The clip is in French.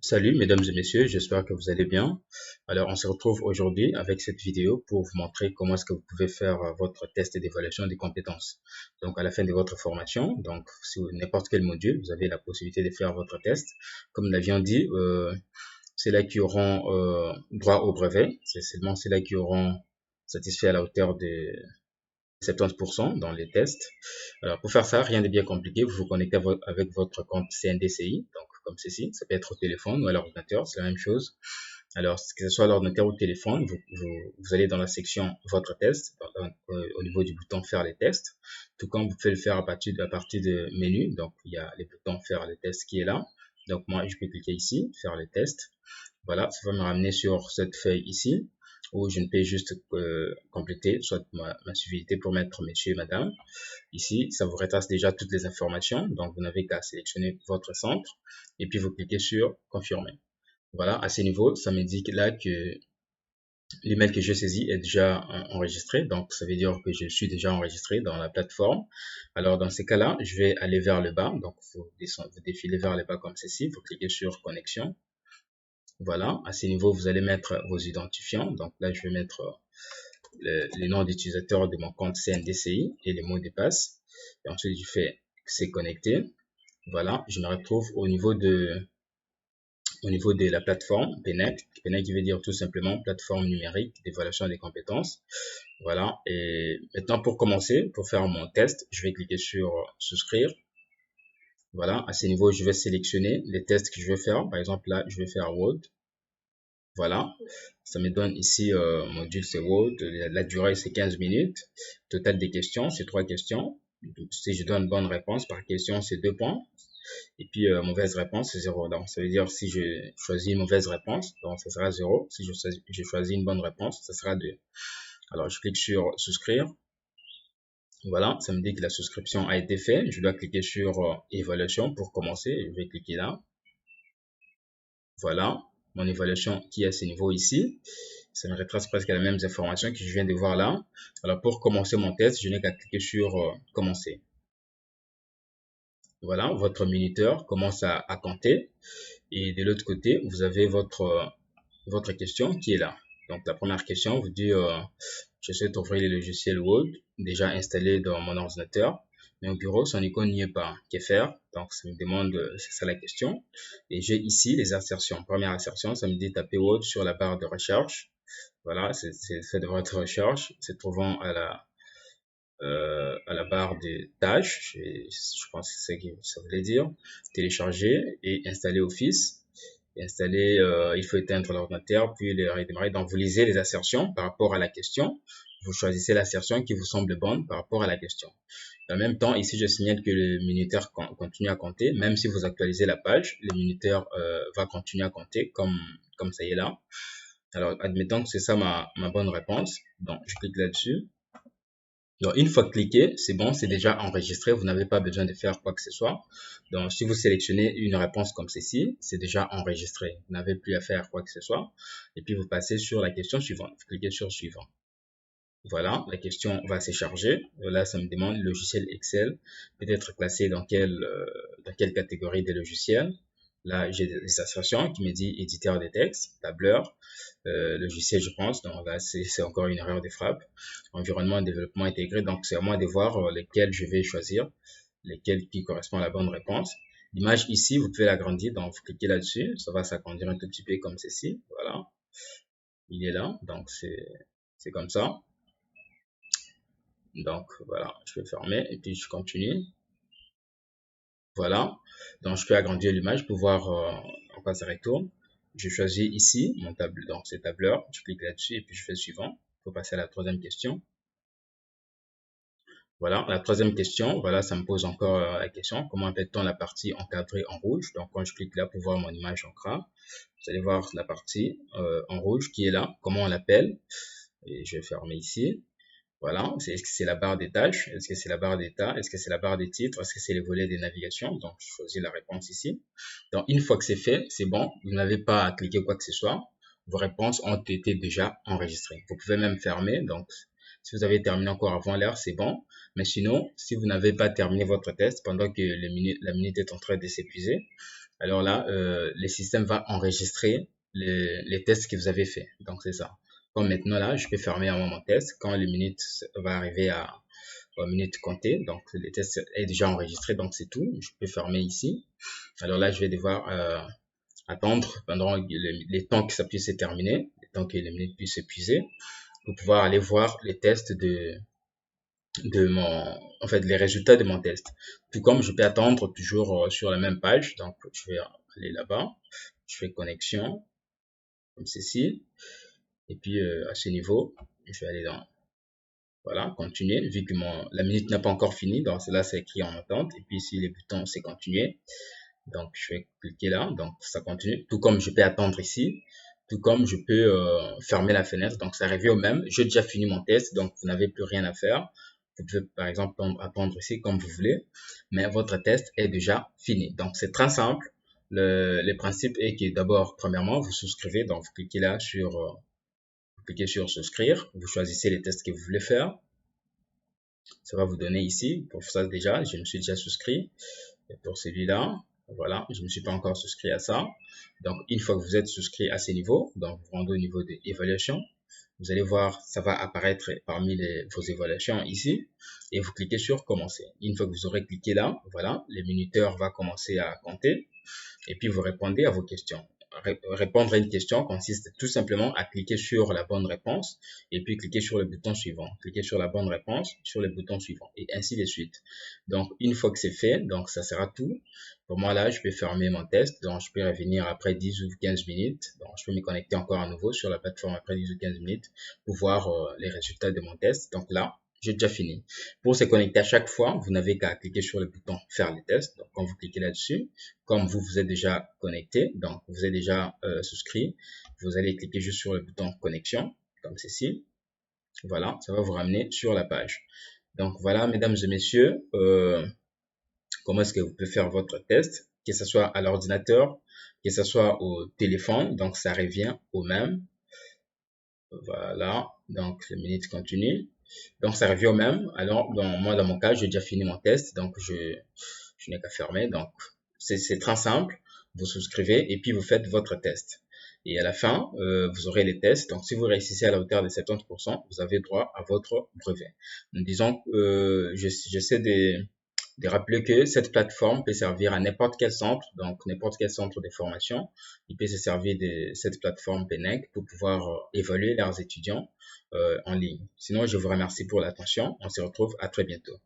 Salut mesdames et messieurs, j'espère que vous allez bien. Alors on se retrouve aujourd'hui avec cette vidéo pour vous montrer comment est-ce que vous pouvez faire votre test d'évaluation des compétences. Donc à la fin de votre formation, donc sur n'importe quel module, vous avez la possibilité de faire votre test. Comme nous l'avions dit, c'est là qui auront droit au brevet, c'est seulement ceux-là qui auront satisfait à la hauteur de 70% dans les tests. Alors, pour faire ça, rien de bien compliqué. Vous vous connectez avec votre compte CNDCI, donc comme ceci. Ça peut être au téléphone ou à l'ordinateur, c'est la même chose. Alors, que ce soit à l'ordinateur ou au téléphone, vous allez dans la section Votre test, au niveau du bouton Faire les tests. Tout comme vous pouvez le faire à partir de menu. Donc, il y a les boutons Faire les tests qui est là. Donc, moi, je peux cliquer ici, Faire les tests. Voilà, ça va me ramener sur cette feuille ici, où je ne peux juste compléter soit ma civilité pour mettre monsieur et madame. Ici, ça vous retrace déjà toutes les informations, donc vous n'avez qu'à sélectionner votre centre, et puis vous cliquez sur confirmer. Voilà, à ce niveau, ça m'indique là que l'email que j'ai saisi est déjà enregistré, donc ça veut dire que je suis déjà enregistré dans la plateforme. Alors dans ces cas-là, je vais aller vers le bas, donc vous défilez vers le bas comme ceci, vous cliquez sur connexion. Voilà, à ce niveau, vous allez mettre vos identifiants. Donc là, je vais mettre le nom d'utilisateur de mon compte CNDCI et les mots de passe. Et ensuite, je fais c'est connecté. Voilà, je me retrouve au niveau de la plateforme PNEC. PNEC qui veut dire tout simplement plateforme numérique d'évaluation des compétences. Voilà, et maintenant pour commencer, pour faire mon test, je vais cliquer sur souscrire. Voilà, à ce niveau, je vais sélectionner les tests que je vais faire. Par exemple, là, je vais faire Word. Voilà, ça me donne ici module c'est Word, la durée c'est 15 minutes, total des questions c'est 3 questions. Si je donne bonne réponse par question c'est 2 points, et puis mauvaise réponse c'est 0. Donc ça veut dire si je choisis une mauvaise réponse, donc ça sera 0. Si je choisis une bonne réponse, ça sera 2. Alors je clique sur souscrire. Voilà, ça me dit que la souscription a été faite. Je dois cliquer sur évaluation pour commencer. Je vais cliquer là. Voilà, mon évaluation qui est à ce niveau ici. Ça me retrace presque les mêmes informations que je viens de voir là. Alors pour commencer mon test, je n'ai qu'à cliquer sur commencer. Voilà, votre minuteur commence à compter. Et de l'autre côté, vous avez votre question qui est là. Donc la première question vous dit je souhaite ouvrir le logiciel Word déjà installé dans mon ordinateur. Mais au bureau, son icône n'y est pas. Que faire? Donc, ça me demande, c'est ça la question. Et j'ai ici les assertions. Première assertion, ça me dit taper Word sur la barre de recherche. Voilà, c'est fait de votre recherche. Se trouvant à la barre des tâches, je pense que c'est ce que ça voulait dire. Télécharger et installer Office. Installer, il faut éteindre l'ordinateur, puis le redémarrer. Donc, vous lisez les assertions par rapport à la question. Vous choisissez l'assertion qui vous semble bonne par rapport à la question. En même temps, ici, je signale que le minuteur continue à compter. Même si vous actualisez la page, le minuteur va continuer à compter comme ça y est là. Alors, admettons que c'est ça ma bonne réponse. Donc, je clique là-dessus. Donc, une fois cliqué, c'est bon, c'est déjà enregistré. Vous n'avez pas besoin de faire quoi que ce soit. Donc, si vous sélectionnez une réponse comme ceci, c'est déjà enregistré. Vous n'avez plus à faire quoi que ce soit. Et puis, vous passez sur la question suivante. Vous cliquez sur suivant. Voilà, la question va se charger. Là, ça me demande logiciel Excel peut être classé dans quelle catégorie de logiciels. Là, j'ai des assertions qui me dit éditeur de texte, tableur, logiciel, je pense. Donc là, c'est encore une erreur de frappe. Environnement de développement intégré. Donc, c'est à moi de voir lesquels je vais choisir, lesquels qui correspondent à la bonne réponse. L'image ici, vous pouvez l'agrandir. Donc, vous cliquez là-dessus. Ça va s'agrandir un tout petit peu comme ceci. Voilà. Il est là. Donc, c'est comme ça. Donc voilà, je vais fermer et puis je continue. Voilà, donc je peux agrandir l'image pour voir en quoi ça retourne. Je choisis ici mon tableau, donc c'est tableur, je clique là-dessus et puis je fais suivant pour passer à la troisième question. Voilà, la troisième question, voilà, ça me pose encore la question, comment appelle-t-on la partie encadrée en rouge? Donc quand je clique là pour voir mon image en gras, vous allez voir la partie en rouge qui est là, comment on l'appelle? Et je vais fermer ici. Voilà, est-ce que c'est la barre des tâches? Est-ce que c'est la barre d'état? Est-ce que c'est la barre des titres? Est-ce que c'est les volets des navigations? Donc, je choisis la réponse ici. Donc, une fois que c'est fait, c'est bon. Vous n'avez pas à cliquer quoi que ce soit. Vos réponses ont été déjà enregistrées. Vous pouvez même fermer. Donc, Si vous avez terminé encore avant l'heure, c'est bon. Mais sinon, si vous n'avez pas terminé votre test pendant que la minute est en train de s'épuiser, alors là, le système va enregistrer les tests que vous avez fait. Donc, c'est ça. Comme maintenant, là, je peux fermer un moment test. Quand les minutes va arriver aux minutes comptées, donc le test est déjà enregistré, donc c'est tout. Je peux fermer ici. Alors là, je vais devoir attendre pendant les temps que ça puisse se terminer, le temps que les minutes puissent s'épuiser, pour pouvoir aller voir les tests en fait, les résultats de mon test. Tout comme je peux attendre toujours sur la même page. Donc, je vais aller là-bas. Je fais connexion, comme ceci. Et puis, à ce niveau, je vais aller dans, voilà, continuer. Vu que la minute n'a pas encore fini, donc là, c'est écrit en attente. Et puis ici, les boutons, c'est continuer. Donc, je vais cliquer là. Donc, ça continue. Tout comme je peux attendre ici. Tout comme je peux fermer la fenêtre. Donc, ça revient au même. J'ai déjà fini mon test. Donc, vous n'avez plus rien à faire. Vous pouvez, par exemple, attendre ici comme vous voulez. Mais votre test est déjà fini. Donc, c'est très simple. Le principe est que d'abord, premièrement, vous souscrivez. Donc, vous cliquez là sur souscrire. Vous choisissez les tests que vous voulez faire. Ça va vous donner ici. Pour ça, déjà, je me suis déjà souscrit. Et pour celui-là, voilà, je ne me suis pas encore souscrit à ça. Donc, une fois que vous êtes souscrit à ces niveaux, donc vous rendez au niveau de l'évaluation, vous allez voir, ça va apparaître parmi vos évaluations ici, et vous cliquez sur commencer. Une fois que vous aurez cliqué là, voilà, le minuteur va commencer à compter, et puis vous répondez à vos questions. Répondre à une question consiste tout simplement à cliquer sur la bonne réponse et puis cliquer sur le bouton suivant. Cliquer sur la bonne réponse, sur le bouton suivant et ainsi de suite. Donc, une fois que c'est fait, donc ça sera tout. Pour moi, là, je peux fermer mon test. Donc, je peux revenir après 10 ou 15 minutes. Donc, je peux me connecter encore à nouveau sur la plateforme après 10 ou 15 minutes pour voir les résultats de mon test. Donc là, j'ai déjà fini. Pour se connecter à chaque fois, vous n'avez qu'à cliquer sur le bouton faire les tests. Donc, quand vous cliquez là-dessus, comme vous êtes déjà connecté, donc vous êtes déjà souscrit, vous allez cliquer juste sur le bouton connexion, comme ceci. Voilà, ça va vous ramener sur la page. Donc voilà, mesdames et messieurs, comment est-ce que vous pouvez faire votre test, que ce soit à l'ordinateur, que ce soit au téléphone, donc ça revient au même. Voilà, donc les minutes continuent. Donc ça revient au même. Alors, moi, dans mon cas, j'ai déjà fini mon test, donc je n'ai qu'à fermer. Donc, c'est très simple. Vous souscrivez et puis vous faites votre test. Et à la fin, vous aurez les tests. Donc, si vous réussissez à la hauteur de 70%, vous avez droit à votre brevet. Disons, j'essaie de rappeler que cette plateforme peut servir à n'importe quel centre, donc n'importe quel centre de formation. Il peut se servir de cette plateforme PENEC pour pouvoir évaluer leurs étudiants en ligne. Sinon, je vous remercie pour l'attention. On se retrouve à très bientôt.